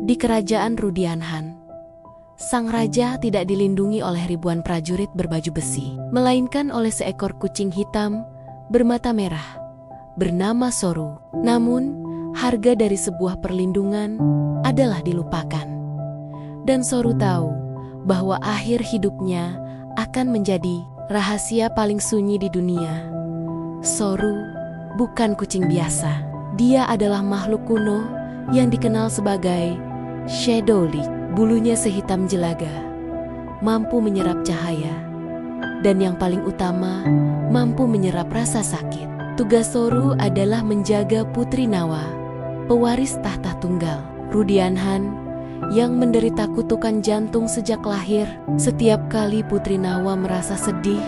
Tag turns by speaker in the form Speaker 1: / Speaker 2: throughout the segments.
Speaker 1: Di kerajaan Rudianhan, sang raja tidak dilindungi oleh ribuan prajurit berbaju besi, melainkan oleh seekor kucing hitam bermata merah bernama Soru. Namun, harga dari sebuah perlindungan adalah dilupakan. Dan Soru tahu bahwa akhir hidupnya akan menjadi rahasia paling sunyi di dunia. Soru bukan kucing biasa. Dia adalah makhluk kuno yang dikenal sebagai Shadow League. Bulunya sehitam jelaga, mampu menyerap cahaya, dan yang paling utama, mampu menyerap rasa sakit. Tugas Soru adalah menjaga Putri Nawa, pewaris tahta tunggal Rudianhan, yang menderita kutukan jantung sejak lahir. Setiap kali Putri Nawa merasa sedih,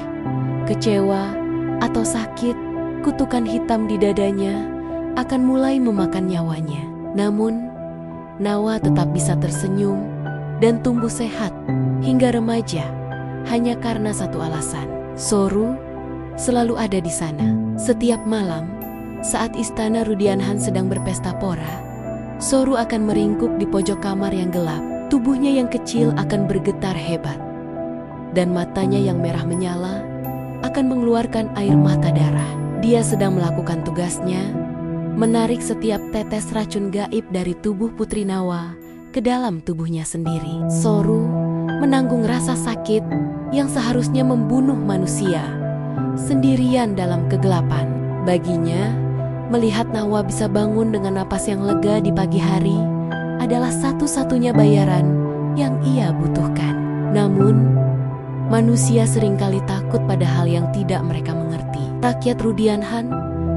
Speaker 1: kecewa, atau sakit, kutukan hitam di dadanya akan mulai memakan nyawanya. Namun, Nawa tetap bisa tersenyum dan tumbuh sehat hingga remaja hanya karena satu alasan. Soru selalu ada di sana. Setiap malam, saat istana Rudianhan sedang berpesta pora, Soru akan meringkuk di pojok kamar yang gelap. Tubuhnya yang kecil akan bergetar hebat, dan matanya yang merah menyala akan mengeluarkan air mata darah. Dia sedang melakukan tugasnya, menarik setiap tetes racun gaib dari tubuh Putri Nawa ke dalam tubuhnya sendiri. Soru menanggung rasa sakit yang seharusnya membunuh manusia sendirian dalam kegelapan. Baginya, melihat Nawa bisa bangun dengan napas yang lega di pagi hari adalah satu-satunya bayaran yang ia butuhkan. Namun, manusia seringkali takut pada hal yang tidak mereka mengerti. Rakyat Rudianhan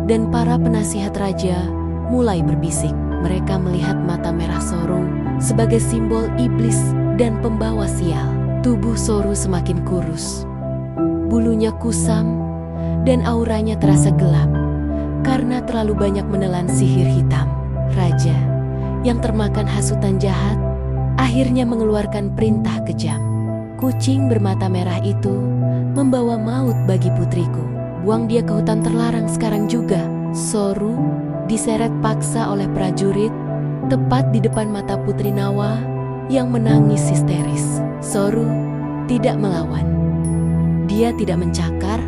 Speaker 1: dan para penasihat raja mulai berbisik. Mereka melihat mata merah Soru sebagai simbol iblis dan pembawa sial. Tubuh Soru semakin kurus, bulunya kusam, dan auranya terasa gelap karena terlalu banyak menelan sihir hitam. Raja yang termakan hasutan jahat akhirnya mengeluarkan perintah kejam. Kucing bermata merah itu membawa maut bagi putriku. Buang dia ke hutan terlarang sekarang juga. Soru diseret paksa oleh prajurit tepat di depan mata Putri Nawa yang menangis histeris. Soru tidak melawan. Dia tidak mencakar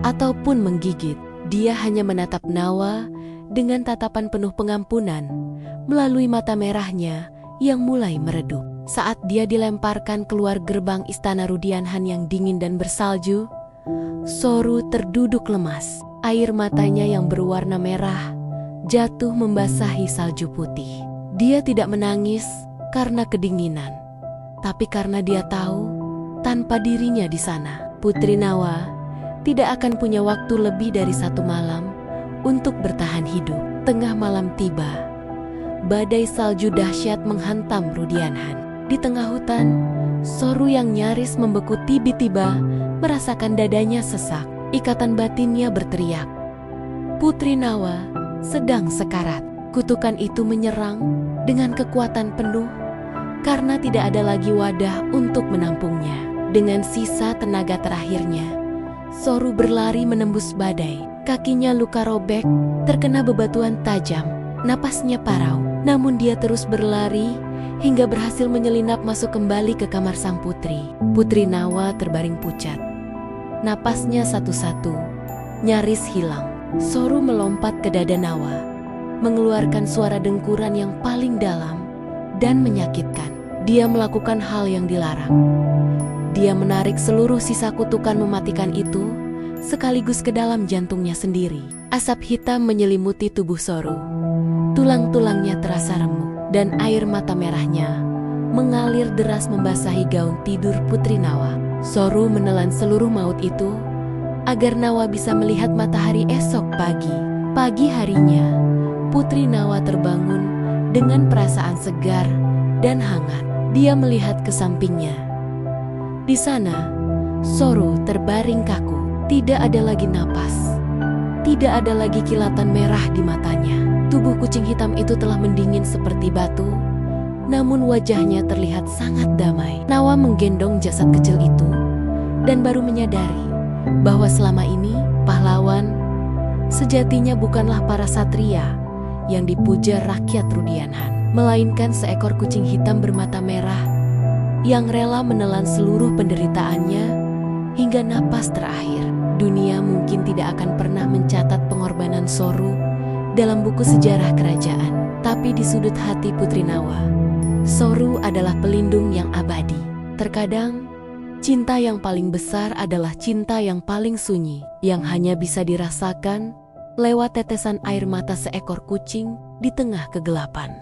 Speaker 1: ataupun menggigit. Dia hanya menatap Nawa dengan tatapan penuh pengampunan melalui mata merahnya yang mulai meredup. Saat dia dilemparkan keluar gerbang istana Rudianhan yang dingin dan bersalju, Soru terduduk lemas. Air matanya yang berwarna merah jatuh membasahi salju putih. Dia tidak menangis karena kedinginan, tapi karena dia tahu tanpa dirinya di sana, Putri Nawa tidak akan punya waktu lebih dari 1 malam untuk bertahan hidup. Tengah malam tiba, badai salju dahsyat menghantam Rudianhan. Di tengah hutan, Soru yang nyaris membeku tiba-tiba merasakan dadanya sesak. Ikatan batinnya berteriak, Putri Nawa sedang sekarat. Kutukan itu menyerang dengan kekuatan penuh karena tidak ada lagi wadah untuk menampungnya. Dengan sisa tenaga terakhirnya, Soru berlari menembus badai. Kakinya luka robek, terkena bebatuan tajam, napasnya parau. Namun dia terus berlari hingga berhasil menyelinap masuk kembali ke kamar sang putri. Putri Nawa terbaring pucat. Napasnya satu-satu nyaris hilang. Soru melompat ke dada Nawa, mengeluarkan suara dengkuran yang paling dalam dan menyakitkan. Dia melakukan hal yang dilarang. Dia menarik seluruh sisa kutukan mematikan itu sekaligus ke dalam jantungnya sendiri. Asap hitam menyelimuti tubuh Soru. Tulang-tulangnya terasa remuk dan air mata merahnya mengalir deras membasahi gaun tidur Putri Nawa. Soru menelan seluruh maut itu agar Nawa bisa melihat matahari esok pagi. Pagi harinya, Putri Nawa terbangun dengan perasaan segar dan hangat. Dia melihat ke sampingnya. Di sana, Soru terbaring kaku. Tidak ada lagi napas. Tidak ada lagi kilatan merah di matanya. Tubuh kucing hitam itu telah mendingin seperti batu, namun wajahnya terlihat sangat damai. Nawa menggendong jasad kecil itu dan baru menyadari bahwa selama ini pahlawan sejatinya bukanlah para satria yang dipuja rakyat Rudianhan. melainkan seekor kucing hitam bermata merah yang rela menelan seluruh penderitaannya hingga napas terakhir. Dunia mungkin tidak akan pernah mencatat pengorbanan Soru dalam buku sejarah kerajaan, tapi di sudut hati Putri Nawa, Soru adalah pelindung yang abadi. Terkadang, cinta yang paling besar adalah cinta yang paling sunyi, yang hanya bisa dirasakan lewat tetesan air mata seekor kucing di tengah kegelapan.